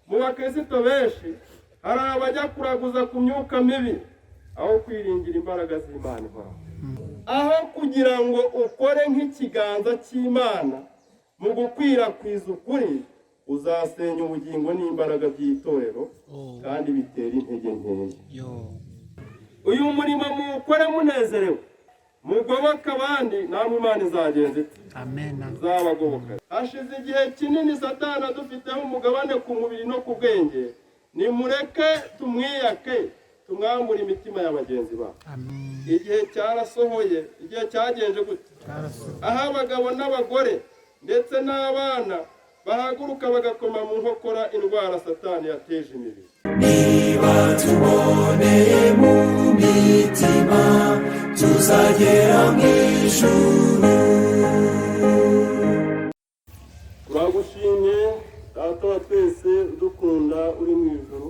mu bakristo benshi hari abajya kuraguza ku myuka mibi aho kwiringira imbaraga z'Imana ihoraho. Aho kugira ngo ukore nk'ikiganza cy'Imana mu gukwirakwiza ukuri, uzasenya ubugingo n'imbaraga by'itorero kandi bitera intege nkeya. Uyu murimo muwukore munezerewe, mugoboka abandi, namwe Imana izagenza ite? Amen. Izabagoboka. Hashize igihe kinini Satani adufiteho umugabane ku mubiri no ku bwenge, nimureke tumwiyake, tumwambure imitima ya bagenzi bacu. Igihe cyarasohoye, igihe cyagenje gute? Aho abagabo n'abagore ndetse n'abana bahaguruka bagakoma mu nkokora indwara Satani yateje imibiri. Niba tuboneye mu mitima tuzagera mu ijuru. Turagushimye Data wa twese udukunda uri mu ijuru,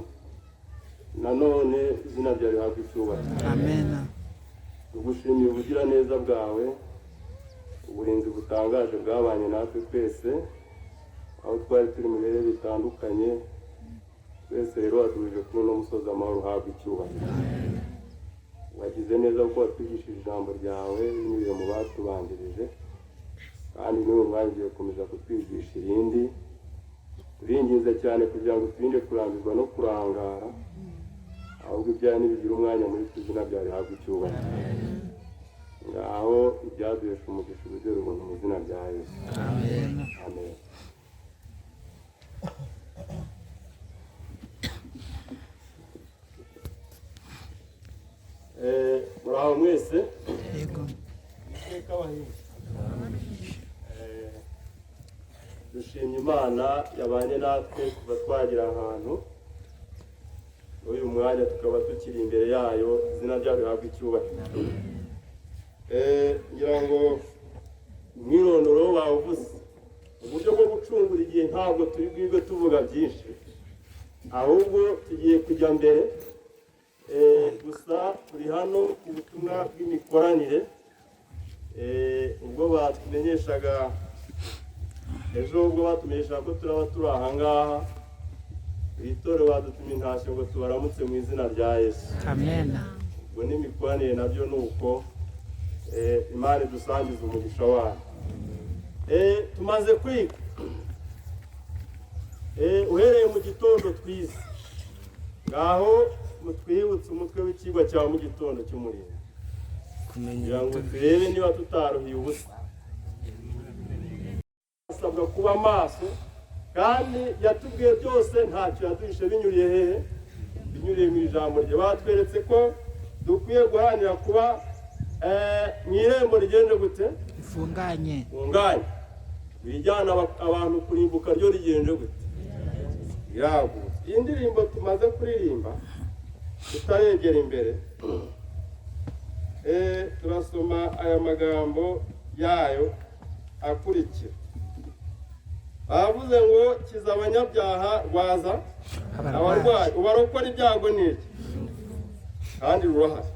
nanone izina ryawe rihabwe icyubahiro. Amen. Tugushimiye ubugiraneza bwawe, uburinzi butangaje bwabanye natwe twese aho twari turi mu bihe bitandukanye. Twese rero watuje kuri uno musozi amahoro, uhabwe icyubahiro. Wagize neza kuko watwigishije ijambo ryawe binyuze mu batubanjirije, kandi n'ubu mwagiye gukomeza kutwigisha irindi. Turinginze cyane kugira ngo turinde kurambirwa no kurangara, ahubwo ibyaha nibigira umwanya muri izina ryawe rihabwe icyubahiro. Ngaho ibyaduhesha umugisha ubugere ubuntu mu izina rya Yesu. Amen. Amen. Muraho mwese. Yego. Dushimye Imana yabanye natwe kuva twagira ahantu uyu mwanya tukaba tukiri imbere yayo, izina ryayo rihabwe icyubahiro. Ngira ngo mwirondoro bawuvuze, uburyo bwo gucungura igihe ntabwo turi bwibwe tuvuga byinshi, ahubwo tugiye kujya mbere. Gusa turi hano ku butumwa bw'imikoranire. Ubwo batumenyeshaga ejo, ubwo batumenyeshaga ko turaba turi aha ngaha, itorero badutumye intashyo ngo tubaramutse mu izina rya Yesu. Amen. Ubwo n'imikoranire nabyo ni uko Imana idusangiza umugisha wayo. Tumaze kwiga uhereye mu gitondo twize, ngaho twibutse umutwe w'ikigwa cyawe mu gitondo cy'umurimo, kugira ngo turebe niba tutaruhiye ubusa. Asabwa kuba maso, kandi yatubwiye byose ntacyo yaduhishe binyuriye hehe? Binyuriye mu ijambo rye. Batweretse ko dukwiye guharanira kuba mu irembo rigende gute? Ifunganye. Bijyana abantu kurimbuka ryo rigende gute? Yago. Iyi ndirimbo tumaze kuririmba tutaregera imbere, turasoma aya magambo yayo akurikira. Bavuze ngo kiza abanyabyaha, rwaza abarwayi, ubarokora ibyago n'iki, kandi rurahari.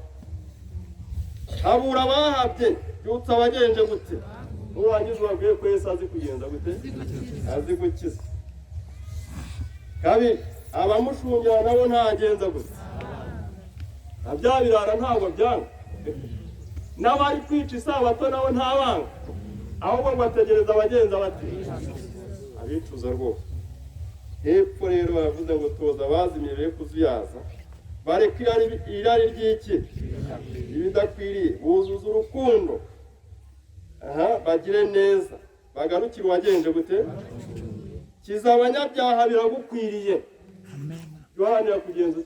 Habura abahabye, byutsa abagenje gute? Nurangiza ubabwiye ko Yesu azi kugenza gute? Azi gukiza. Kabiri, abamushungera nabo ntagenza gute? Na bya birara ntabwo byanga. N'abari kwica isabato nabo ntabanga, ahubwo ngo bategereza abagenza bati abicuza rwose. Hepfo rero baravuze ngo toza abazimye be kuzuyaza, bareke irari ry'iki? Ibidakwiriye, buzuza urukundo, bagire neza, bagarukire uwagenje gute? Kiza abanyabyaha, biragukwiriye. Yohanira kugenza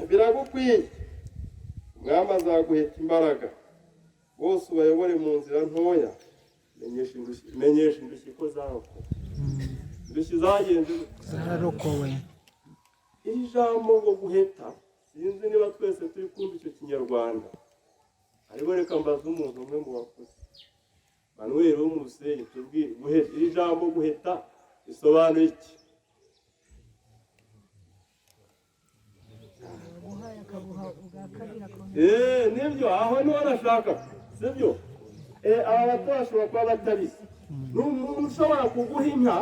biragukwiye. Umwami azaguheta imbaraga, bose ubayobore mu nzira ntoya, menyesha indushyi ko zarokowe. Indushyi zagenze zararokowe. Iri jambo ngo guheta, sinzi niba twese turi kumva icyo Kinyarwanda, ariko reka mbaze umuntu umwe mu bakuze, Manuel wo mu Rusenyi, tubwire guheta. Iri jambo guheta bisobanuye iki? Nibyo, aho niho nashaka, sibyo? Aba bato bashobora kuba batabizi. N'umuntu ushobora kuguha inka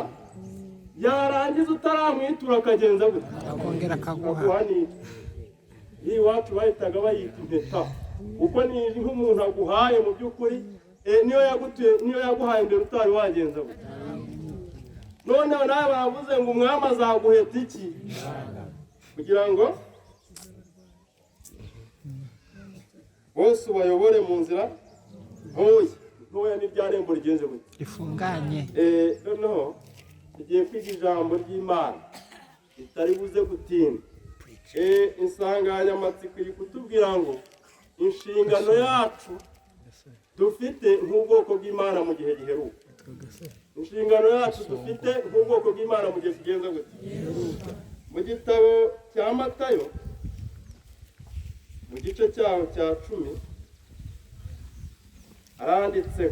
yarangiza utaramwitura akagenza gute akongera akaguha. iyi wacu bahitaga bayita impeta, kuko ni nk'umuntu aguhaye mu by'ukuri niyo yaguhaye mbere utari wagenza gute. noneho nawe bavuze ngo umwami azaguheta iki, kugira ngo bose ubayobore mu nzira ntoya n'ibyarembo rigenze gute rifunganye. noneho tugiye kwiga ijambo ry'Imana ritari buze gutinda. Insanganyamatsiko iri kutubwira ngo inshingano yacu dufite nk'ubwoko bw'Imana mu gihe giheruka. Inshingano yacu dufite nk'ubwoko bw'Imana mu gihe kigenza gute. Mu gitabo cya Matayo mu gice cyaho cya 10 aranditse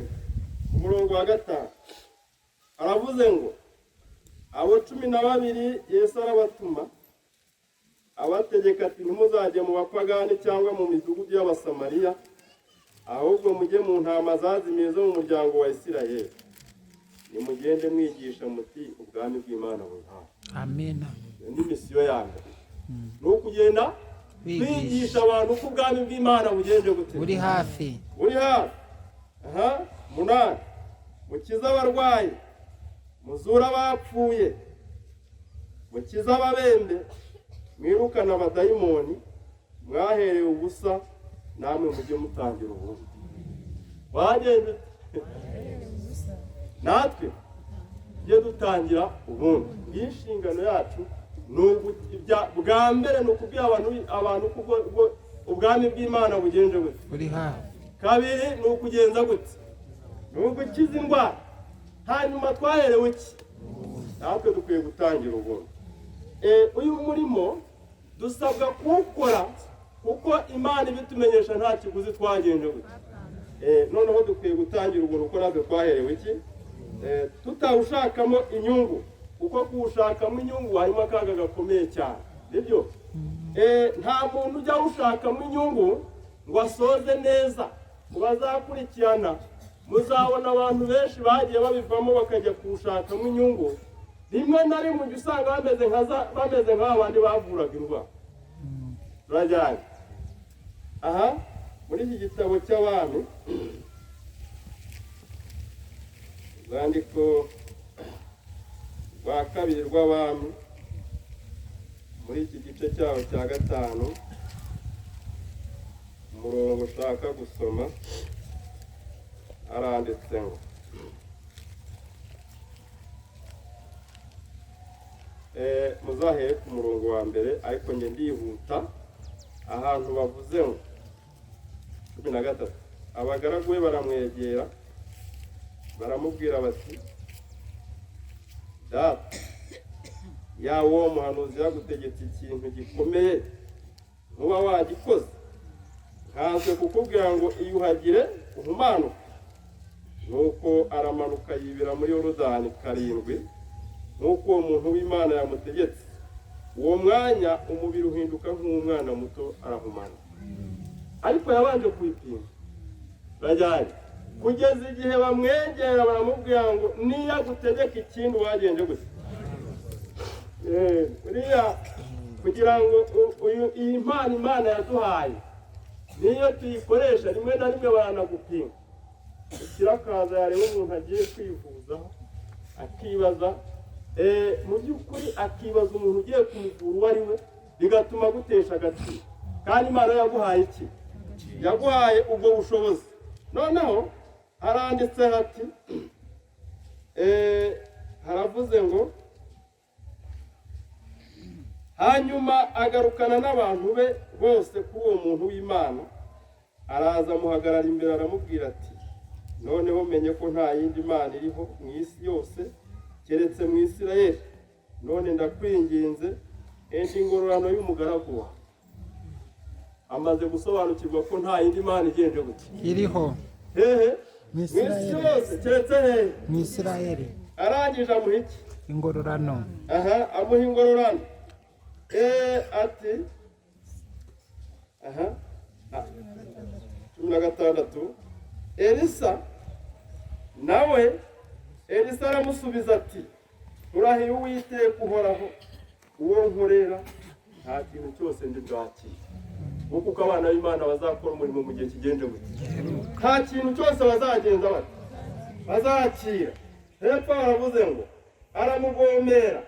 ku murongo wa 5 aravuze ngo abo 12 Yesu arabatuma abategeka ati ntimuzajye mu bapagani cyangwa mu midugudu y'Abasamariya, ahubwo mujye mu ntama zazimiye zo mu muryango wa Isirayeli, nimugende mwigisha muti ubwami bw'Imana buri hafi. Amina. Ni misiyo yanjye ni ukugenda kwigisha abantu ko ubwami bw'Imana bugenje gute buri hafi. 8 mukiza abarwayi, muzura abapfuye, mukiza ababembe, mwirukana abadayimoni, mwaherewe ubusa namwe mujye mutangira ubundi. Wagenze natwe tujye dutangira ubundi. Inshingano yacu bwa mbere ni ukubwira abantu ko ubwami bw'Imana bugenje gute buri hafi. kabiri ni ukugenza gute, ni ugukiza indwara. hanyuma twaherewe iki, natwe dukwiye gutangira ubundi. uyu murimo dusabwa kuwukora kuko Imana ibitumenyesha nta kiguzi twagenje gute. noneho dukwiye gutangira ubuntu kuko natwe twaherewe iki, tutawushakamo inyungu, kuko kuwushakamo inyungu harimo akaga gakomeye cyane. nibyo nta muntu ujya awushakamo inyungu ngo asoze neza. bazakurikirana muzabona abantu benshi bagiye babivamo bakajya kuwushakamo inyungu. rimwe na rimwe ujya usanga bameze nk'abandi bavuraga indwara. turajyanye muri iki gitabo cy'Abami, urwandiko rwa 2 rw'Abami, muri iki gice cyaho cya 5 umurongo ushaka gusoma aranditse ngo muzahere ku murongo wa mbere, ariko njye ndihuta. ahantu bavuze ngo 13 abagaragu be baramwegera baramubwira bati data yawe uwo muhanuzi yagutegetse ikintu gikomeye ntuba wagikoze, nkaze kukubwira ngo iyuhagire uhumanuke. nuko aramanuka yibira muri Yorodani 7 nk'uko uwo muntu w'Imana yamutegetse. uwo mwanya umubiri uhinduka nk'umwana muto arahumana. ariko yabanje kwipima. bajyanye kugeza igihe bamwegera baramubwira ngo niyo agutegeka ikindi wagenje gusa. buriya kugira ngo iyi mpano Imana yaduhaye niyo tuyikoresha rimwe na rimwe baranagupima. ikirakaza yareba umuntu agiye kwivuzaho akibaza mu by'ukuri akibaza umuntu ugiye kumuvura uwo ari we, bigatuma gutesha agaciro. kandi Imana yaguhaye iki? yaguhaye ubwo bushobozi. noneho haranditse hati haravuze ngo hanyuma agarukana n'abantu be bose kuri uwo muntu w'Imana, araza amuhagarara imbere aramubwira ati noneho menye ko nta yindi Mana iriho mu isi yose keretse mu Isirayeli. none ndakwinginze enda ingororano y'umugaragu wawe. amaze gusobanukirwa ko nta yindi Mana igenje gute iriho mu isi yose keretse hehe mu Isirayeli. arangije amuha iki? ingororano. amuha ingororano. ati 16 Elisa aramusubiza ati turahiye Uwiteka uhoraho uwo nkorera nta kintu cyose ndi bwakire. Kuko abana b'Imana bazakora umurimo mu gihe kigenje gute, nta kintu cyose bazagenza bati bazakira. Hepfo baravuze ngo aramugomera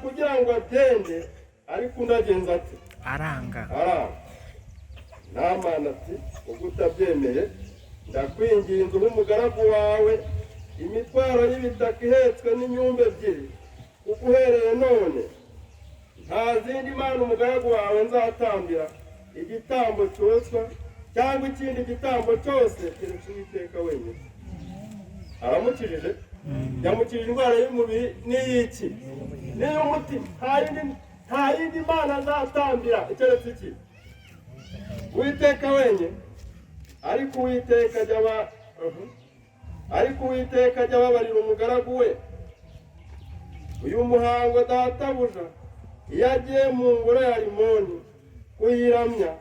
kugira ngo agende, ariko undi agenza ati aranga. Namana ati ubwo utabyemeye ndakwinginze uhe umugaragu wawe imitwaro y'ibitaka ihetswe n'inyumba ebyiri, kuko uhereye none nta zindi mana umugaragu wawe nzatambira igitambo cyoswa cyangwa ikindi gitambo cyose keretse Uwiteka wenyine. Aramukijije, yamukijije indwara y'umubiri n'iy'iki n'iy'umutima. Nta yindi mana azatambira keretse iki Uwiteka wenyine. Ariko Uwiteka ajya ababarira umugaragu we uyu muhango databuja iyo agiye mu ngoro ya Rimoni kuyiramya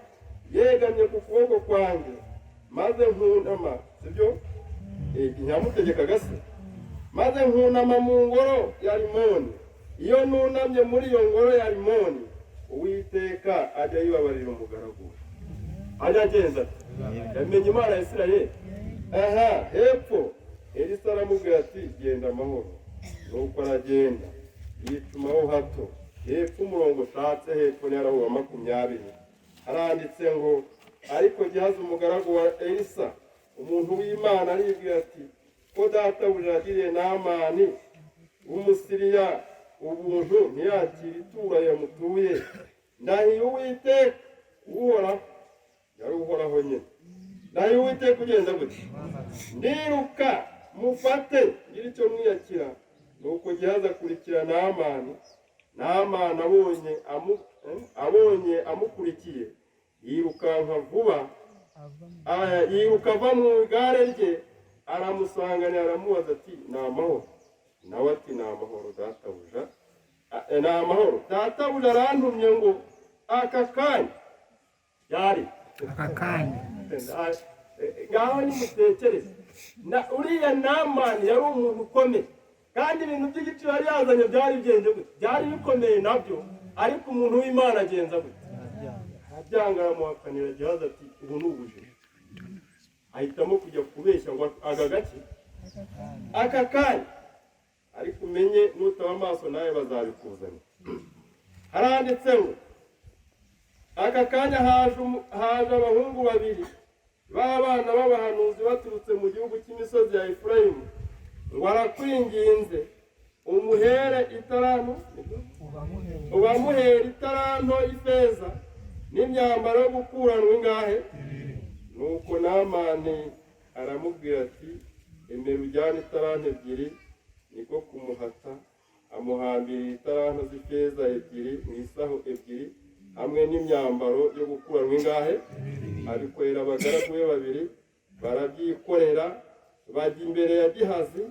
yegamye ku kuboko kwanjye, maze nkunama, sibyo nyamutegekaga se, maze nkunama mu ngoro ya Rimoni. Iyo nunamye muri iyo ngoro ya Rimoni, Uwiteka ajya yibabarira umugaragu we. Ajya agenza ati yamenye Imana ya Isirayeli. Hepfo Elisa aramubwira ati genda amahoro. Nuko aragenda yitumaho hato. Hepfo umurongo ushatse hepfo ni arahuwa 20 haranditse ngo ariko Gehazi umugaragu wa Elisa umuntu w'Imana aribwira ati ko databuja yagiriye Namani w'Umusiriya ubuntu ntiyakira ituro yamutuye, ndahiye Uwiteka uhoraho, yari uhoraho nyine, ndahiye Uwiteka ugenda gute ndiruka mufate ngira icyo mwiyakira. Nuko Gehazi akurikira Namani abonye amukurikiye yirukanka vuba, yiruka ava mu igare rye aramusanganira aramubaza ati ni amahoro? Nawe ati ni amahoro databuja, ni amahoro databuja arantumye ngo aka kanya ngaho nimutekereze. Uriya Namani yari umuntu ukomeye, kandi ibintu by'igiciro yari yazanye byari bigenze gute, byari bikomeye nabyo, ariko umuntu w'Imana agenza gute abyanga, aramuhakanira. Gehazi ati ubu ni ubujiji. Ahitamo kujya kubeshya ngo agagake aka kanya, ariko umenye nutaba amaso nawe bazabikuzanira. Haranditse ngo aka kanya haje abahungu babiri b'abana b'abahanuzi baturutse mu gihugu cy'imisozi ya Efurayimu, ngo arakwinginze umuhere italanto, ubamuhere italanto y'ifeza n'imyambaro yo gukuranwa ingahe? Nuko Namani aramubwira ati emera ujyane italanto 2. Niko kumuhata amuhambira italanto z'ifeza 2 mu isaho 2 hamwe n'imyambaro yo gukuranwa ingahe? Abikorera abagaragu be 2 barabyikorera, bajya imbere ya Gehazi,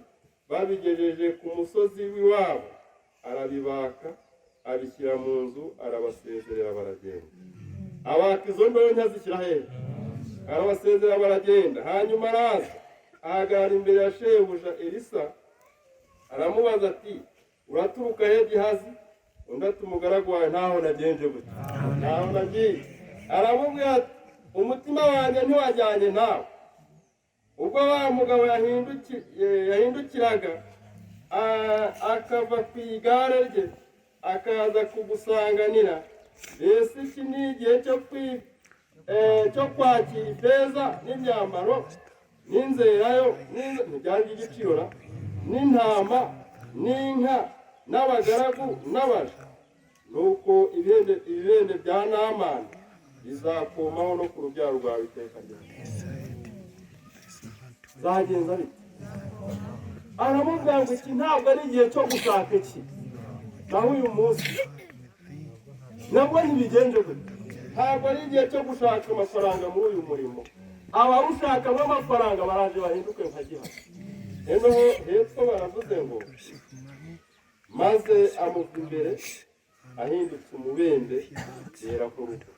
babigejeje ku musozi w'iwabo, arabibaka abishyira mu nzu, arabasezerera baragenda. Abaka izo ndonke zishyira hehe, arabasezerera baragenda. Hanyuma araza ahagarara imbere ya shebuja Elisa, aramubaza ati uraturuka he Gehazi? Undi ati umugaragu wawe ntaho nagenje gute, ntaho nagiye. Aramubwira ati umutima wanjye ntiwajyanye nawe. Ubwo wa mugabo yahindukiraga akava ku igare rye akaza kugusanganira, mbese iki ni igihe cyo kwakira ifeza n'imyambaro n'inzerayo ntibyari igiciro, n'intama n'inka n'abagaragu n'abaja. Nuko ibibende bya Namani bizakomaho no ku rubyaro rwawe iteka ryose. Zagenza bite? Aramubwira ngo iki ntabwo ari igihe cyo gushaka iki, naho uyu munsi nabwo ntibigenje gute. Ntabwo ari igihe cyo gushaka amafaranga muri uyu murimo. Abawushakamo amafaranga baraje bahinduke nka Gehazi. Rero hepfo baravuze ngo maze amuva imbere ahindutse umubembe yera nk'urugo,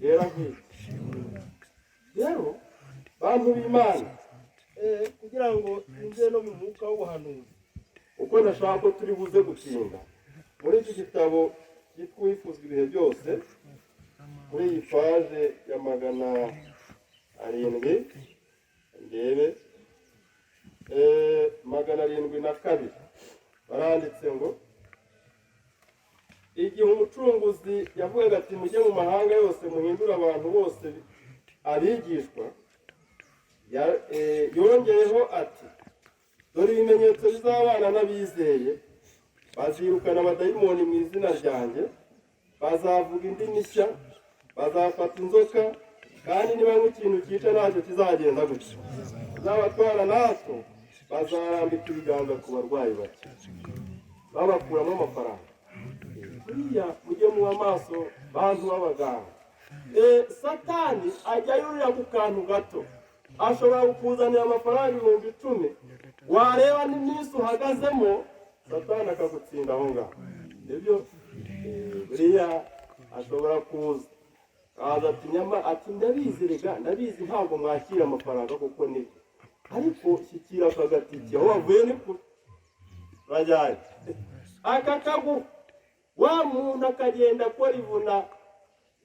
yera nk'iki. Rero bantu b'Imana, kugira ngo twinjire no mu mwuka w'ubuhanuzi uko ndashaka ko turi buze gutinda muri iki gitabo cyitwa Uwifuzwa ibihe byose muri iyi paje ya 700 ndebe 702 baranditse ngo igihe umucunguzi yavugaga ati mujye mu mahanga yose muhindura abantu bose abigishwa, yongeyeho ati dore ibimenyetso bizabana n'abizeye, bazirukana abadayimoni mu izina ryanjye, bazavuga indimi nshya, bazafata inzoka, kandi niba nk'ikintu cyica ntacyo kizagenda gutya, bazabatwara natwo, bazarambika ibiganza ku barwayi bake babakuramo amafaranga. Buriya mujye muba amaso bantu b'abaganga. Satani ajya yurira ku kantu gato, ashobora kukuzanira amafaranga 10,000, wareba n'iminsi uhagazemo Satani akagutsinda aho ngaho. Nibyo buriya ashobora kuza kaza ati nyama ati ndabizi rega, ndabizi ntabwo mwakira amafaranga kuko ni ariko shyikira akagatike aho wavuye ni kure bajyanye akakagu wa muntu akagenda akora ivuna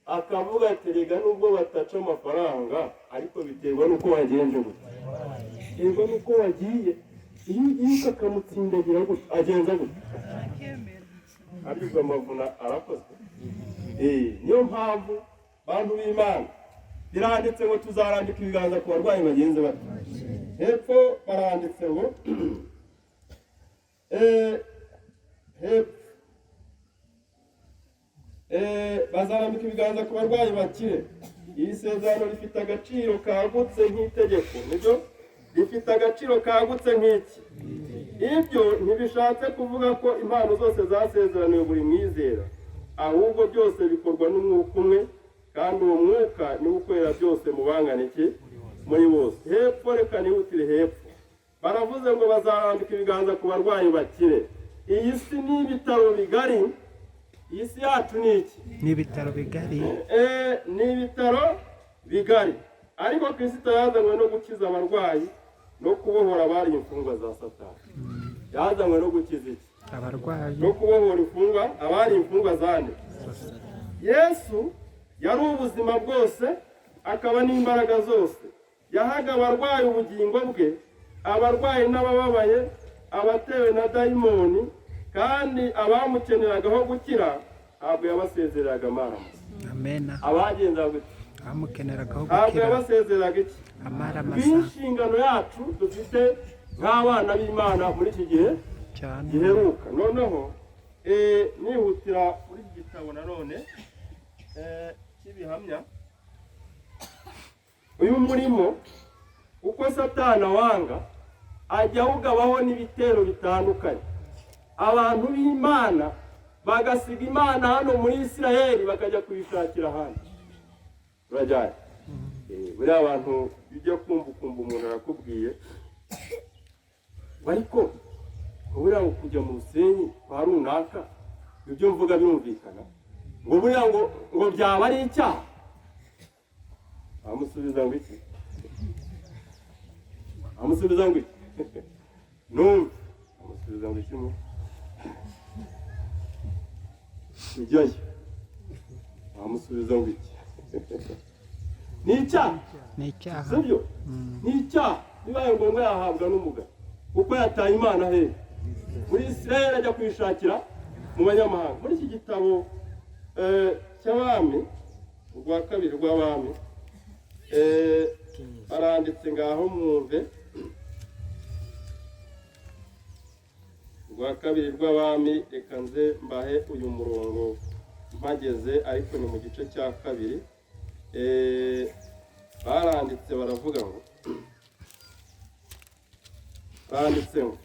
akavuga ati rega nubwo bataca amafaranga ariko biterwa n'uko wagenje gutya, biterwa n'uko wagiye. Iyo ugiye ukakamutsindagira gutya agenza gutya ariko amavuna arakozwe. Niyo mpamvu bantu b'Imana biranditse ngo tuzarambika ibiganza ku barwayi bagenze bati. Hepfo baranditse ngo bazarambika ibiganza ku barwayi bakire. Iri sezerano rifite agaciro kagutse nk'itegeko, nibyo rifite agaciro kagutse nk'iki. Ibyo ntibishatse kuvuga ko impano zose zasezeraniwe buri mwizera, ahubwo byose bikorwa n'umwuka umwe, kandi uwo mwuka niwe ukorera byose mu banganike muri bose. Hepfo reka nihutire hepfo baravuze ngo bazarambika ibiganza ku barwayi bakire. Iyi si ni ibitaro bigari. Iyi si yacu ni iki? Ni ibitaro bigari. Ni ibitaro bigari, ariko Kristo yazanywe no gukiza abarwayi no kubohora abari imfungwa za Satani. Yazanywe no gukiza iki? Abarwayi no kubohora imfungwa, abari imfungwa zande. Yesu yari ubuzima bwose akaba n'imbaraga zose. Yahaga abarwayi ubugingo bwe, abarwayi n'abababaye, abatewe na dayimoni, kandi abamukeneragaho gukira ntabwo yabasezereraga amaramasa. Amen. Abagendaga gute? Amukeneragaho ntabwo gukira yabasezereraga iki? amaramasa. Inshingano yacu dufite nk'abana b'Imana muri iki gihe giheruka. Noneho nihutira muri iki gitabo nanone cy'ibihamya, uyu murimo uko Satani wanga ajya awugabaho n'ibitero bitandukanye. Abantu b'Imana bagasiga Imana hano muri Isiraheli bakajya kuyishakira ahandi. Urajyanye buriya abantu bijya kumva umuntu arakubwiye ariko buriya ngo kujya mu Rusenyi kwa runaka ibyo mvuga birumvikana, ngo buriya ngo byaba ari icyaha. Amusubiza ngo iki? Amusubiza ngo iki? Numva amusubiza ngo iki? Ujyayo amusubiza ngo iki? Ni icyaha. Ni icyaha. Sibyo? Ni icyaha. Bibaye ngombwa yahabwa n'umugabo kuko yataye Imana he muri Isiraheli ajya kwishakira mu banyamahanga. Muri iki gitabo cy'abami, urwa kabiri rw'abami, baranditse ngaho mwumve, urwa kabiri rw'abami, reka nze mbahe uyu murongo mpageze, ariko ni mu gice cya kabiri. Baranditse baravuga ngo baranditse ngo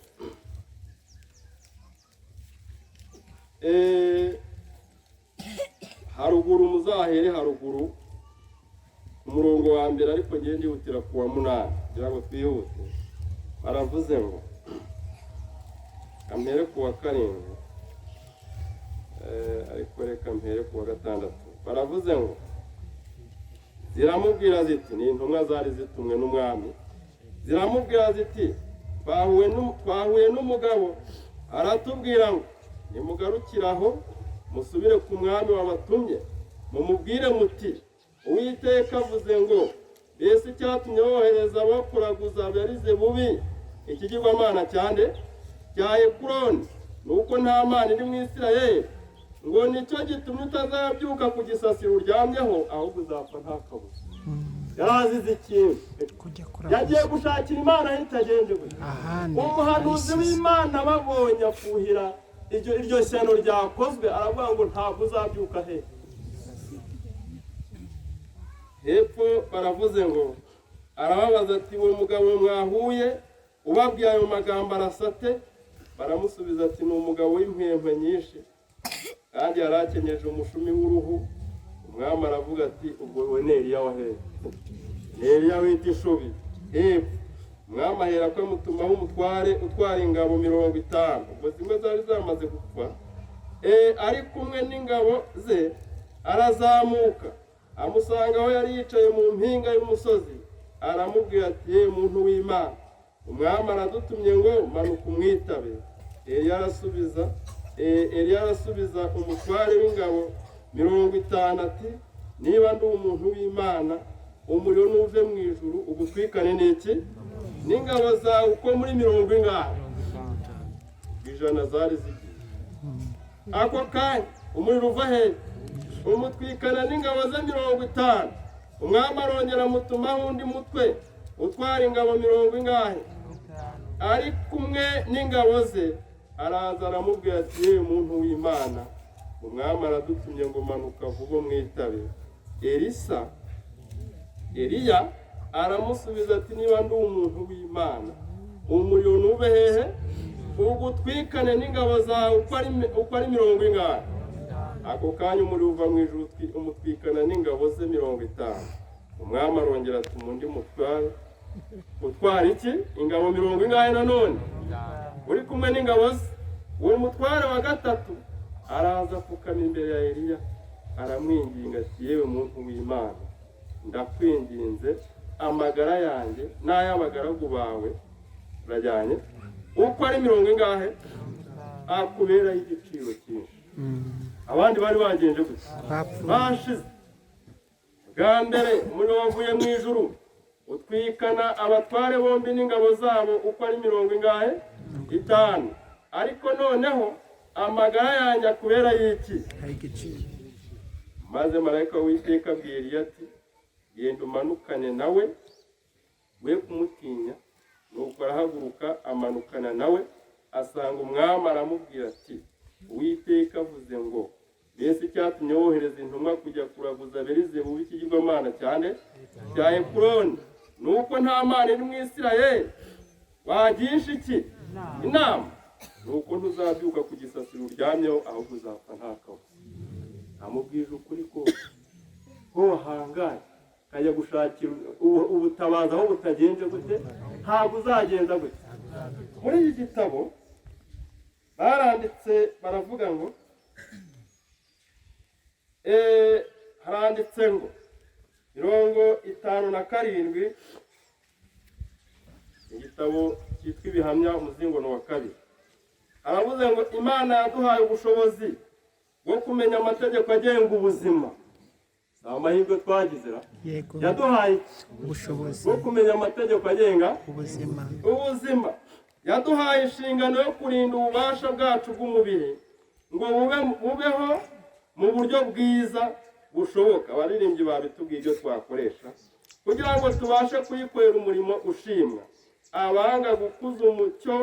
haruguru muzahere haruguru umurongo wa mbere, ariko ngiye ndihutira ku wa 8 kugira ngo twihute. Baravuze ngo ampere ku wa 7, ariko reka mpere ku wa 6. Baravuze ngo ziramubwira ziti, ni intumwa zari zitumwe n'umwami, ziramubwira ziti twahuye n'umugabo aratubwira ngo nimugarukire aho musubire ku mwami wabatumye mumubwire muti Uwiteka avuze ngo mbese icyatumye wohereza abo kuraguza Berize bubi ikigirwamana cyande cya Ekuroni nuko nta mana iri mu Isirayeli ngo nicyo gitumye utazabyuka ku gisasiro uryamyeho ahubwo uzapfa nta kabuza. Yarazize ikintu yagiye gushakira Imana ahitagenje gutya. Umuhanuzi w'Imana babonye afuhira iryo shyano ryakozwe aravuga ngo ntabwo uzabyuka he. Hepfo baravuze ngo arababaza ati uwo mugabo mwahuye ubabwiye ayo magambo arasate. Baramusubiza ati ni umugabo w'impwempwe nyinshi kandi yarakenyeje umushumi w'uruhu. Umwami aravuga ati ubwo we ni Eliya wahehe. Ni Eliya wita Ishubi. Hepfo umwami ahera ko amutumaho umutware utwara ingabo 50. Ubwo zimwe zari zamaze gupfa. Ari kumwe n'ingabo ze arazamuka amusanga aho yari yicaye mu mpinga y'umusozi. Aramubwira ati muntu w'Imana umwami aradutumye ngo manuka umwitabe. Eliya arasubiza umutware w'ingabo 50 ati niba ndi umuntu w'Imana umuriro nuve mu ijuru ugutwikane n'iki n'ingabo zawe uko muri 50 ijana zari zigiye. Ako kanya umuriro uva he umutwikana n'ingabo ze 50. Umwami arongera amutumaho undi mutwe utwara ingabo 50 ari kumwe n'ingabo ze. Araza aramubwira ati muntu w'Imana umwami aradutumye ngo manuka vuba mwitabe. Eliya aramusubiza ati niba ndi umuntu w'Imana umuriro nube hehe ugutwikane n'ingabo zawe uko ari 50. Ako kanya umuriro uva mu ijuru umutwikana n'ingabo ze 50. Umwami arongera ati undi mutware utwara iki ingabo 50 nanone uri kumwe n'ingabo ze. Uwo mutware wa gatatu araza apfukama imbere ya Eliya aramwinginga ati yewe muntu w'Imana ndakwinginze amagara yanjye n'ay'abagaragu bawe urajyanye uko ari 50 akubera igiciro cyinshi. Abandi bari bagenje gusa bashize. Bwa mbere umuriro wavuye mu ijuru utwikana abatware bombi n'ingabo zabo uko ari 50. Ariko noneho amagara yanjye akubera y'iki maze marayika w'Uwiteka abwira Eliya ati genda umanukane nawe we kumutinya. Nuko arahaguruka amanukana nawe asanga umwami aramubwira ati Uwiteka avuze ngo mbese icyatumye wohereza intumwa kujya kuraguza Berize bubi ikigirwamana cyane cya Ekuroni nuko nta mana iri mu Isirayeli wagisha iki inama nuko ntuzabyuka ku gisasiro uryamyeho ahubwo uzapfa nta kabuza. Amubwije ukuri ko wahangaye kajya gushakira ubutabaza aho butagenze gute ntabwo uzagenza gute. Muri iki gitabo baranditse baravuga ngo haranditse ngo 57 igitabo cyitwa ibihamya umuzingono wa 2. Aravuze ngo Imana yaduhaye ubushobozi bwo kumenya amategeko agenga ubuzima. Amahirwe twagizera yaduhaye ubushobozi bwo kumenya amategeko agenga ubuzima. Yaduhaye inshingano yo kurinda ububasha bwacu bw'umubiri ngo bubeho mu buryo bwiza bushoboka. Abaririmbyi babitubwiye ibyo twakoresha kugira ngo tubashe kuyikorera umurimo ushimwa. Abanga gukuza umucyo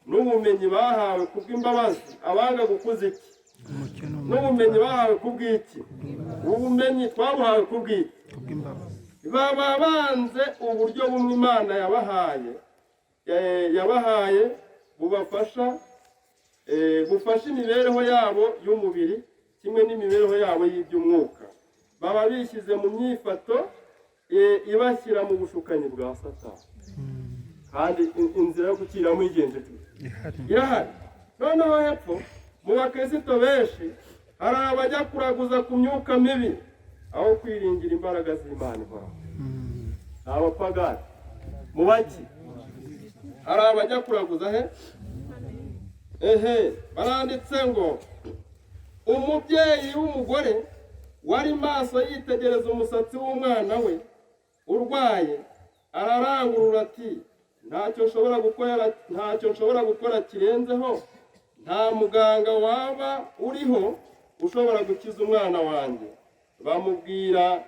n'ubumenyi bahawe kubw'imbabazi. Abanga gukuza iki n'ubumenyi bahawe kubw'iki ubumenyi twabuhawe kubw'imbabazi. Baba banze uburyo bumwe Imana yabahaye bufasha imibereho yabo y'umubiri kimwe n'imibereho yabo y'iby'umwuka. Baba bishyize mu myifato ibashyira mu bushukanyi bwa Satani. Kandi inzira yo gukiramo igenjeje irahari. Noneho hepfo mu bakristo benshi hari abajya kuraguza ku myuka mibi aho kwiringira imbaraga z'Imana ihoraho. Abapagani mu baki hari abajya kuraguza he baranditse ngo umubyeyi w'umugore wari maso yitegereza umusatsi w'umwana we urwaye ararangurura ati ntacyo nshobora gukora kirenzeho, nta muganga waba uriho ushobora gukiza umwana wanjye. Bamubwira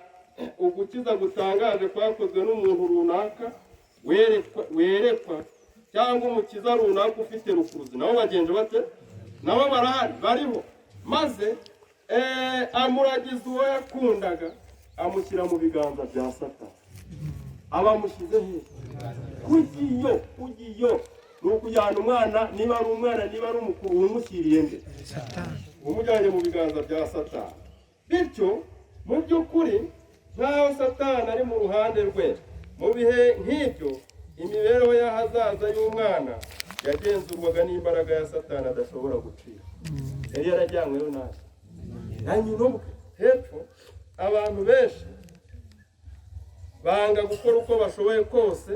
ugukiza gutangaje kwakozwe n'umuntu runaka werekwa cyangwa umukiza runaka ufite rukuruzi. Nabo bagenje bate? Nabo barahari bariho. Maze amuragiza uwo yakundaga amushyira mu biganza bya Satani. Abamushyize he? Kugiyo ni ukujyana umwana, niba ari umwana niba ari umukuru, umushyiriye nde? Satani. Umujyanye mu biganza bya Satani. Bityo mu by'ukuri nkaho Satani ari mu ruhande rwe, mu bihe nk'ibyo imibereho y'ahazaza y'umwana yagenzurwaga n'imbaraga ya Satani adashobora gucira. Yari yarajyanyweho nawe. Hanyuma hepfo abantu benshi banga gukora uko bashoboye kose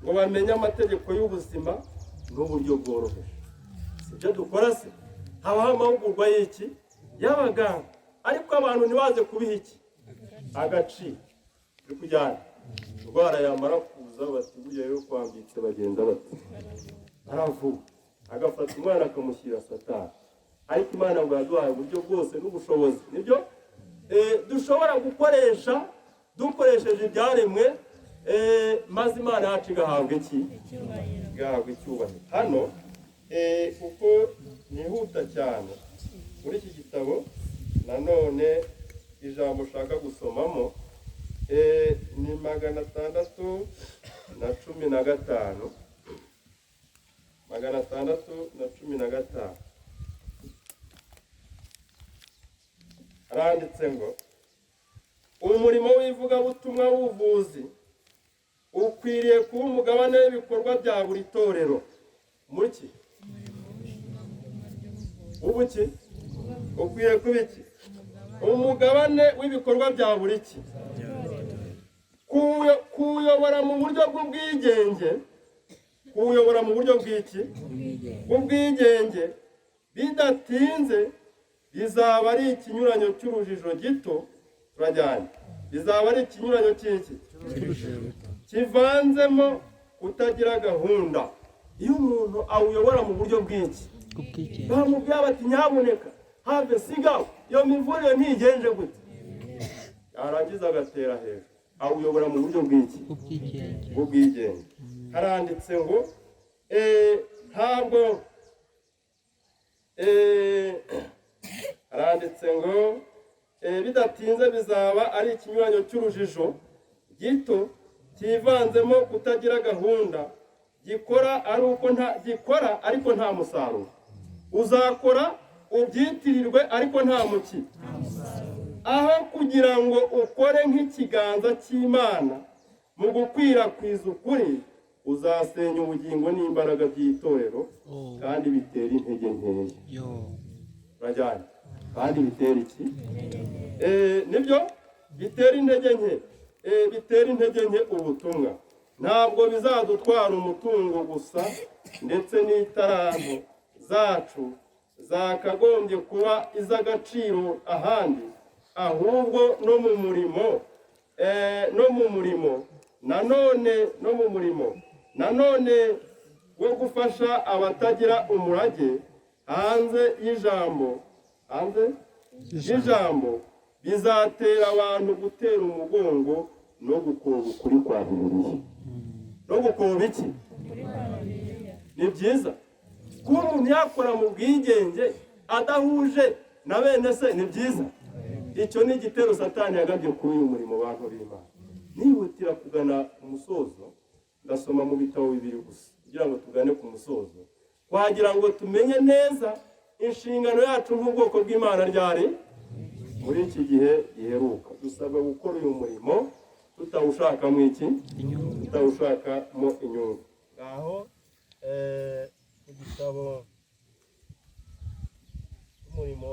ngo bamenye amategeko y'ubuzima n'uburyo bworoheje. Sibyo dukora se? Habaho amahugurwa y'iki? Y'abaganga. Ariko abantu ntibaze kubiha iki? Agaciro. Uri kujyana indwara yamara kuza bati burya yo kwambitse bagenda bati aravuga agafata umwana akamushyira Satani. Ariko Imana ngo yaduhaye uburyo bwose n'ubushobozi nibyo dushobora gukoresha dukoresheje ibyaremwe, maze Imana yacu igahabwa iki? Igahabwa icyubahiro. Hano kuko nihuta cyane muri iki gitabo, nanone ijambo ushaka gusomamo ni 615 615 aranditse ngo umurimo w'ivugabutumwa w'ubuvuzi ukwiriye kuba umugabane w'ibikorwa bya buri torero. Muki ubuki ukwiriye kuba iki? Umugabane w'ibikorwa bya buri ki? Kuyobora mu buryo bw'ubwigenge, kuyobora mu buryo bw'iki? Bw'ubwigenge. Bidatinze bizaba ari ikinyuranyo cy'urujijo gito. Turajyanye. Bizaba ari ikinyuranyo cy'iki? Kivanzemo kutagira gahunda. Iyo umuntu awuyobora mu buryo bw'iki? Bamubwira bati nyabuneka have sigaho iyo mivurire ntigenje gute, yarangiza agatera hejuru. Awuyobora mu buryo bw'iki? Ubwigenge. Haranditse ngo ntabwo haranditse ngo bidatinze bizaba ari ikinyuranyo cy'urujijo gito kivanzemo kutagira gahunda, gikora ariko nta musaruro. Uzakora ubyitirirwe ariko nta muki. Aho kugira ngo ukore nk'ikiganza cy'Imana mu gukwirakwiza ukuri, uzasenya ubugingo n'imbaraga by'itorero kandi bitera intege nkeya. Urajyanye? Kandi bitera iki? Nibyo bitera intege nke. Bitera intege nke ubutumwa. Ntabwo bizadutwara umutungo gusa, ndetse n'itaranto zacu zakagombye kuba iz'agaciro ahandi, ahubwo no mu murimo nanone wo gufasha abatagira umurage hanze y'ijambo bizatera abantu gutera umugongo no gukoba ukuri kwa Bibiliya. No gukoba iki? Ni byiza kuba umuntu yakora mu bwigenge adahuje na bene se, ni byiza. Icyo ni igitero Satani yagabye kuri uyu murimo bantu b'Imana. Nihutira kugana umusozo, ndasoma mu bitabo 2 gusa kugira ngo tugane ku musozo, kwagira ngo tumenye neza inshingano yacu nk'ubwoko bw'Imana ryari muri iki gihe giheruka. Dusabwa gukora uyu murimo tutawushakamo iki? Tutawushakamo inyungu. Ngaho ku gitabo umurimo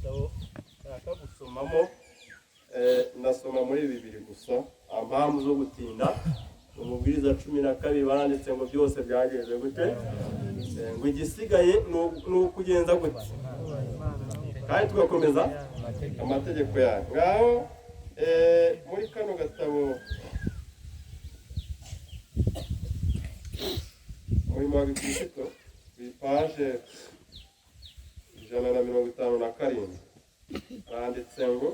igitabo nshaka gusomamo nasoma muri bibiri gusa impamvu zo gutinda umubwiriza 12 baranditse ngo byose byageze gute ngo igisigaye ni ukugenza gute kandi tugakomeza amategeko yayo ngaho muri kano gatabo muri Kristo bipaje 157 baranditse ngo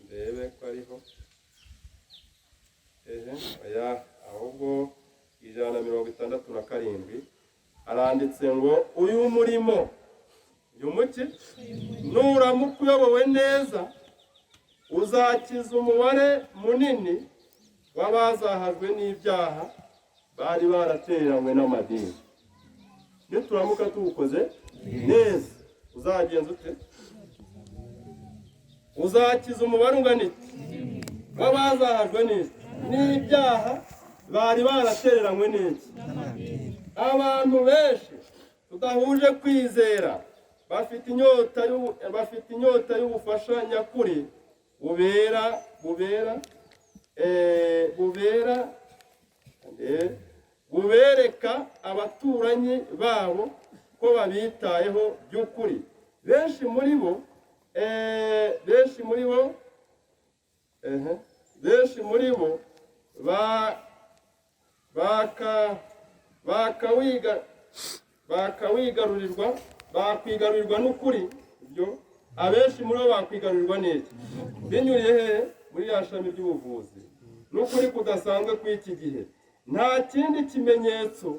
ndebe ko ariho oya ahubwo 167 aranditse ngo uyu murimo y'umuki nuramuka uyobowe neza uzakiza umubare munini w'abazahajwe n'ibyaha bari baratereranywe n'amadini. Nituramuka tuwukoze neza uzagenza ute? Uzakiza umubare ungana iki w'abazahajwe n'ibyaha bari baratereranywe n'iki. Abantu benshi tudahuje kwizera bafite inyota y'ubufasha nyakuri bubereka abaturanyi babo ko babitayeho by'ukuri. Benshi muri bo bakwigarurirwa n'ukuri. Ibyo abenshi muri bo bakwigarurirwa n'iki binyuriye hehe muri ya shami ry'ubuvuzi n'ukuri kudasanzwe kw'iki gihe. Nta kindi kimenyetso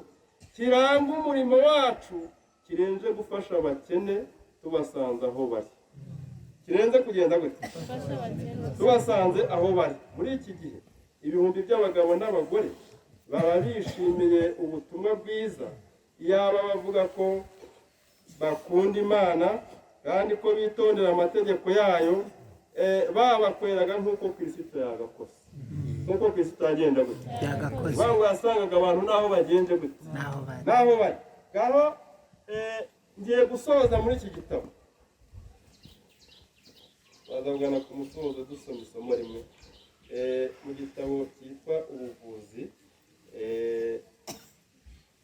kiranga umurimo wacu kirenze gufasha abakene tubasanze aho bari. Kirenze kugenda gute tubasanze aho bari. Muri iki gihe ibihumbi by'abagabo n'abagore baba bishimiye ubutumwa bwiza yaba bavuga ko bakunda Imana kandi ko bitondera amategeko yayo, babakweraga nk'uko Kristo yagakoze. Nk'uko Kristo agenda gute yagakoze. Wasangaga abantu naho bagenje gute naho bari. Ngaho ngiye gusoza muri iki gitabo. Bazavugana ku musozo dusoma isomo rimwe mu gitabo cyitwa ubuvuzi.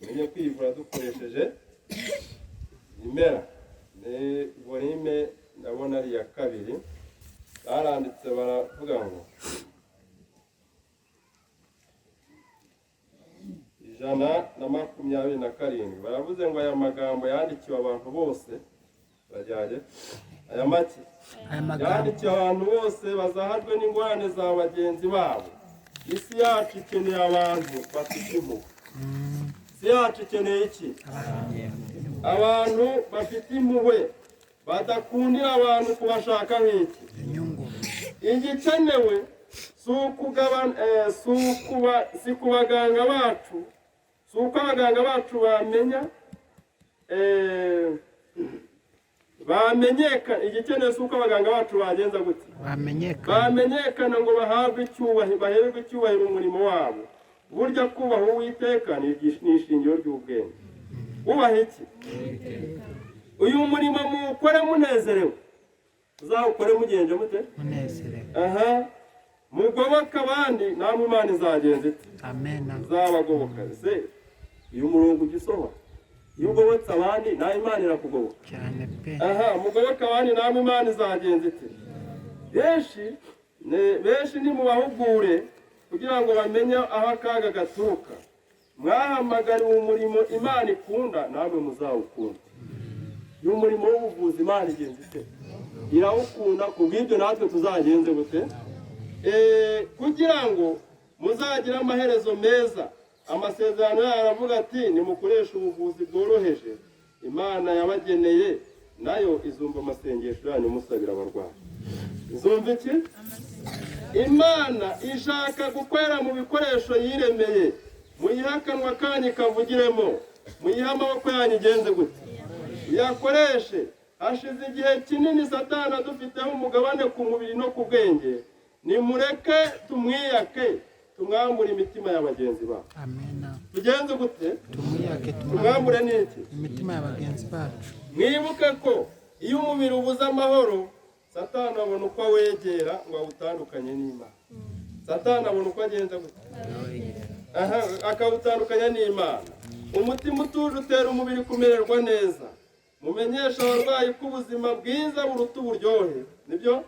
Menya kwivura dukoresheje imera. Ni volume ndabona ari ya 2. Baranditse baravuga ngo 127 baravuze ngo aya magambo yandikiwe abantu bose bajyaje aya make yandikiwe abantu bose bazahajwe n'ingorane za bagenzi babo. Isi yacu ikeneye abantu bafite impuhwe. Isi yacu ikeneye iki? Abantu bafite impuhwe badakundira abantu kubashaka nk'iki. Igikenewe si ku baganga bacu, si uko abaganga bacu bamenyekana. Igikenewe si uko abaganga bacu bagenza gute bamenyekana ngo bahabwe icyubahiro umurimo wabo. Burya kubaha Uwiteka ni ishingiro ry'ubwenge. Ubaha iki? Uyu murimo muwukore munezerewe. Uzawukore mugenje mute? Munezerewe. Mugoboka abandi namwe Imana izagenza ite? Amen. Uzabagoboka. Se uyu murongo ugisohora. Iyo ugobotse abandi nawe Imana irakugoboka cyane pe. Mugoboka abandi namwe Imana izagenza ite? Benshi ni mubahugure kugira ngo bamenye aho akaga gaturuka. Mwahamagariwe umurimo Imana ikunda namwe muzawukunda. Uyu murimo w'ubuvuzi Imana igenza ite? Irawukunda. Kubw'ibyo natwe tuzagenze gute? Kugira ngo muzagira amaherezo meza. Amasezerano yayo aravuga ati nimukoresha ubuvuzi bworoheje Imana yabageneye, nayo izumva amasengesho yanyu musabira abarwayi. Izumva iki? Imana ishaka gukorera mu bikoresho yiremeye. Muyihe akanwa kanyu kavugiremo, muyihe amaboko yanyu igenze gute yakoreshe. Hashize igihe kinini Satani adufiteho umugabane ku mubiri no ku bwenge. Nimureke tumwiyake, tumwambure imitima y'abagenzi bacu. Amen. Tugenze gute? Tumwiyake, tumwambure n'iki? Imitima y'abagenzi bacu. mwibuke ko iyo umubiri ubuze amahoro Satani abona uko awegera ngo awutandukanye n'Imana. Satani abona uko agenda gute? Akawutandukanya n'Imana. Umutima utuje utera umubiri kumererwa neza. Mumenyesha abarwayi ko ubuzima bwiza buruta uburyohe. Nibyo?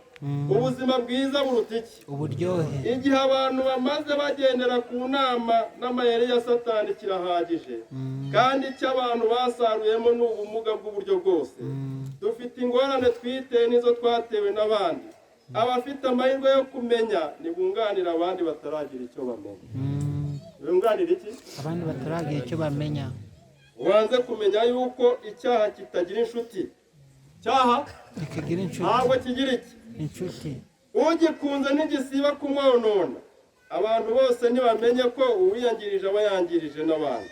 Ubuzima bwiza buruta iki? Uburyohe. Igihe abantu bamaze bagendera ku nama n'amayeri ya Satani kirahagije. Kandi icyo abantu basaruyemo ni ubumuga bw'uburyo bwose. Dufite ingorane twite nizo twatewe n'abandi. Abafite amahirwe yo kumenya nibunganira abandi bataragira icyo bamenya. Bunganira iki? Abandi bataragira icyo bamenya. Ubanze kumenya yuko icyaha kitagira inshuti. Cyaha Kigira inshuti. ntabwo kigira iki? Inshuti. Ugikunze ntigisiba kumwonona. Abantu bose ntibamenye ko uwiyangirije aba yangirije n'abandi.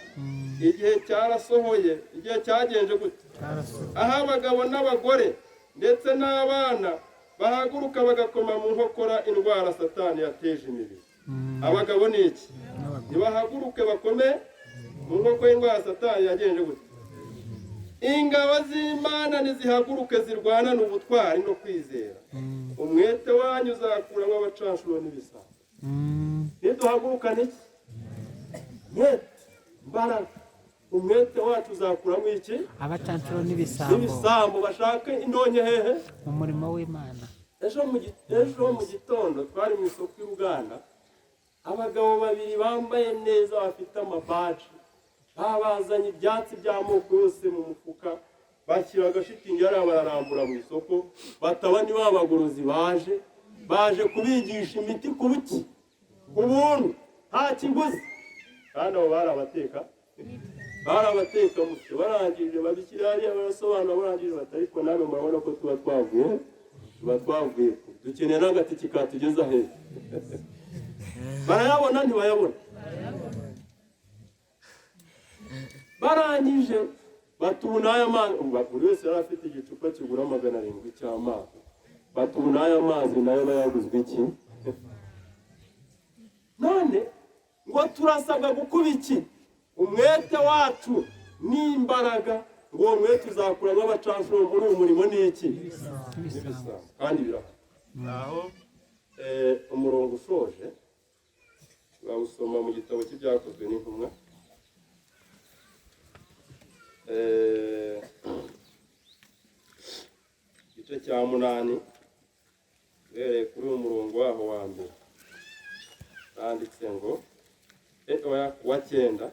Igihe cyarasohoye, igihe cyagenje gute? Aho abagabo n'abagore ndetse n'abana bahaguruka bagakoma mu nkokora indwara Satani yateje imibiri. Abagabo ni iki? Nibahaguruke bakome mu nkokora indwara Satani yagenje gute? Ingabo z'Imana nizihaguruke zirwanana ubutwari no kwizera. Umwete wanyu uzakuramo abacanshuro n'ibisambo. Niduhaguruka n'iki? Mwete, mbaraga. Umwete wacu uzakuramo iki? Abacanshuro n'ibisambo. N'ibisambo bashaka indonke hehe? Mu murimo w'Imana. Ejo mu gitondo twari mu isoko y'Uganda. Abagabo babiri bambaye neza bafite amabaji. Babazanye ibyatsi by'amoko yose mu mufuka. Bashyira agashitingi hariya bararambura mu isoko. Bataba ni babagorozi baje kubigisha imiti ku buki. Ubuntu nta kiguzi. Kandi abo barabateka mutwe barangije babishyira hariya barasobanura barangije batariko nawe murabona ko tuba twavuye dukeneye n'agatiki katugeza heza. Barayabona ntibayabona? Barangije batubona aya mazi, buri wese yari afite igicupa kigura 700 cy'amazi. Batubona aya mazi nayo bayaguzwe iki? None ngo turasabwa gukuba iki? Umwete wacu n'imbaraga ngo umwete uzakuramo abacanshuro muri uyu murimo ni iki? Kandi birahari. Naho umurongo ushoje bawusoma mu gitabo cy'ibyakozwe n'intumwa. Igice cya 8 uhereye kuri uwo murongo waho wa mbere handitse ngo wa 9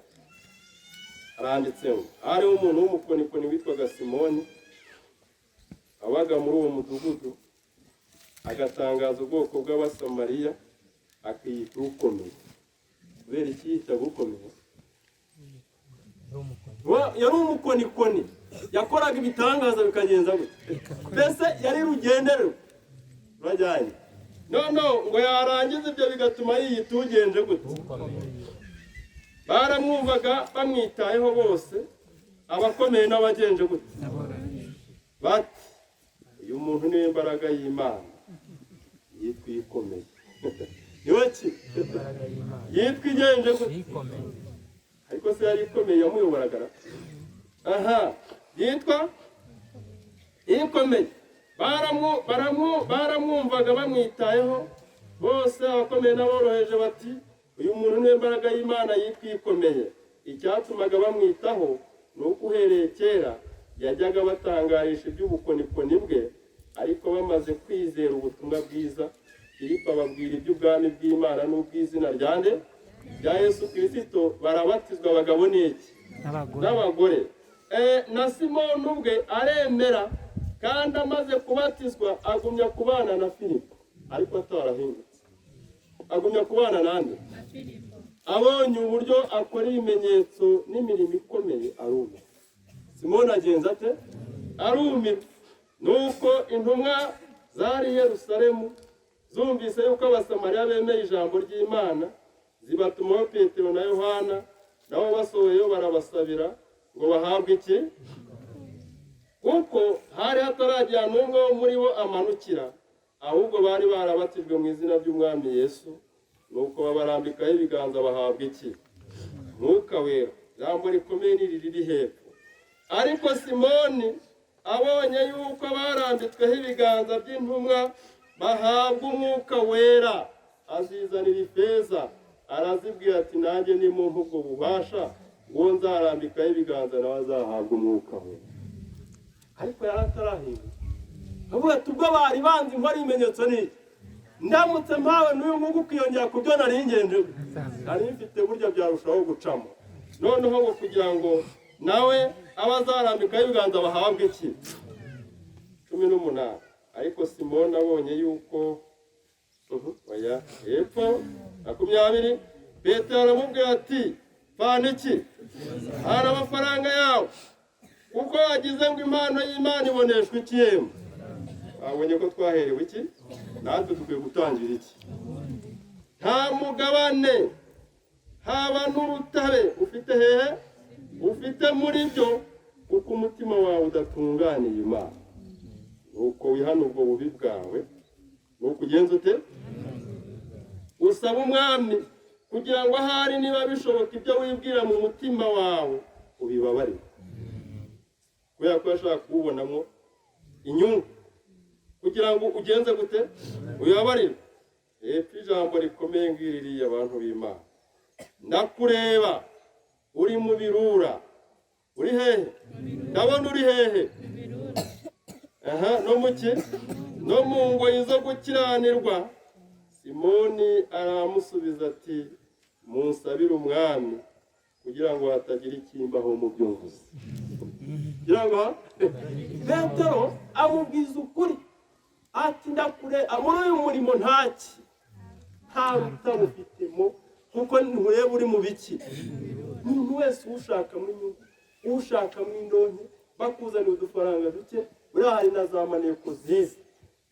haranditse ngo hariho umuntu w'umukonikoni witwaga Simoni abaga muri uwo mudugudu agatangaza ubwoko bw'Abasamariya akiyita ukomeye. Kubera iki yita ukomeye? Yari umukonikoni yakoraga ibitangaza bikagenza gute? Mbese yari rugenderero urajyanye. No ngo yarangiza ibyo bigatuma yiyita ugenje gute? Baramwumvaga bamwitayeho bose abakomeye n'abagenje gute? Bati uyu muntu ni imbaraga y'Imana yitwa ikomeye. Niwe ki? Yitwa igenje gute? Ariko se yari ikomeye yamuyoboragara? Yitwa ikomeye. Baramwumvaga bamwitayeho bose abakomeye n'aboroheje bati uyu muntu ni imbaraga y'Imana yitwa ikomeye. Icyatumaga bamwitaho ni uko uhereye kera yajyaga batangarisha iby'ubukonikoni bwe, ariko bamaze kwizera ubutumwa bwiza Filipo ababwira iby'ubwami bw'Imana n'ubw'izina rya Yesu Kristo, barabatizwa abagabo n'iki? N'abagore. Na Simoni ubwe aremera, kandi amaze kubatizwa agumya kubana na Filipo, ariko atarahindutse. Agumya kubana nande? Na Filipo. Abonye uburyo akora ibimenyetso n'imirimo ikomeye arumira. Simoni agenza ate? Arumira. Nuko intumwa zari i Yerusalemu zumvise yuko Abasamariya bemeye ijambo ry'Imana, zibatumaho Petero na Yohana, nabo basohoyeyo barabasabira ngo bahabwe iki? Kuko hari hataragira n'umwe wo muri bo amanukira, ahubwo bari barabatijwe mu izina ry'Umwami Yesu. Nuko babarambikaho ibiganza bahabwa iki? Mwuka Wera. Ijambo rikomeye riri hepfo. Ariko Simoni abonye yuko barambitsweho ibiganza by'intumwa bahabwa umwuka wera, azizanira ifeza, arazibwira ati nanjye nimumpa ubwo bubasha, uwo nzarambikaho ibiganza nawe azahabwa umwuka wera. Ariko yari atarahinga, avuga ati ubwo bari banzi nkora ibimenyetso n'iki, ndamutse mpawe n'uyu mwuka ukiyongera ku byo nari ngenjeho, nari mfite burya byarushaho gucamo. Noneho ngo kugira ngo nawe abazarambikaho ibiganza bahabwe iki? 18. Ariko Simoni abonye yuko oya hepfo 20, Petero aramubwira ati fana iki? Hari amafaranga yawe, kuko wagize ngo impano y'Imana iboneshwa iki yemwe? Abonye ko twaherewe iki? Natwe dukwiye gutangira iki? Nta mugabane haba n'urutare ufite hehe? Ufite muri byo, kuko umutima wawe udatunganiye Imana. Nuko wihana ubwo bubi bwawe, nuko ugenza ute? Usaba umwami kugira ngo ahari niba bishoboka ibyo wibwira mu mutima wawe ubibabarire. Kubera ko yashaka kuwubonamo inyungu, kugira ngo ugenze gute? Ubibabarire. Ijambo rikomeye ngiririye abantu b'Imana. Ndakureba uri mu birura. Uri hehe? Ndabona uri hehe? No muki? No mu ngoyi zo gukiranirwa. Simoni aramusubiza ati munsabire umwami kugira ngo hatagira ikimbaho mu byumvuze. Kugira ngo Petero amubwiza ukuri ati ndakure muri uyu murimo ntaki nta rutamufitemo, kuko ntureba uri mu biki. Umuntu wese ushaka mu nyungu, ushaka mu indonke, bakuzanira udufaranga duke, buriya hari na za maneko ziza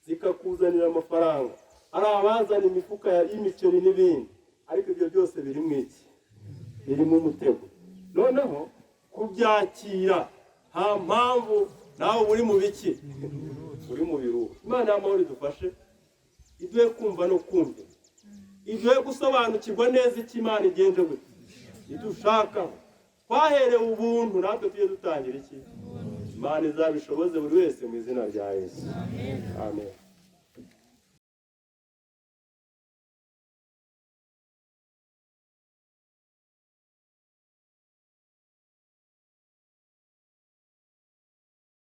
zikakuzanira amafaranga, hari abazana imifuka y'imiceri n'ibindi, ariko ibyo byose biri mu iki? Biri mu mutego. Noneho kubyakira nta mpamvu nawe uri mu biki? Uri mu biruhu. Imana y'amahoro idufashe, iduhe kumva no kumvira, iduhe gusobanukirwa neza icyo Imana igenje gute, idushakaho. Twaherewe ubuntu, natwe tujye dutangira iki? Imana izabishoboze buri wese mu izina rya Yesu. Amen.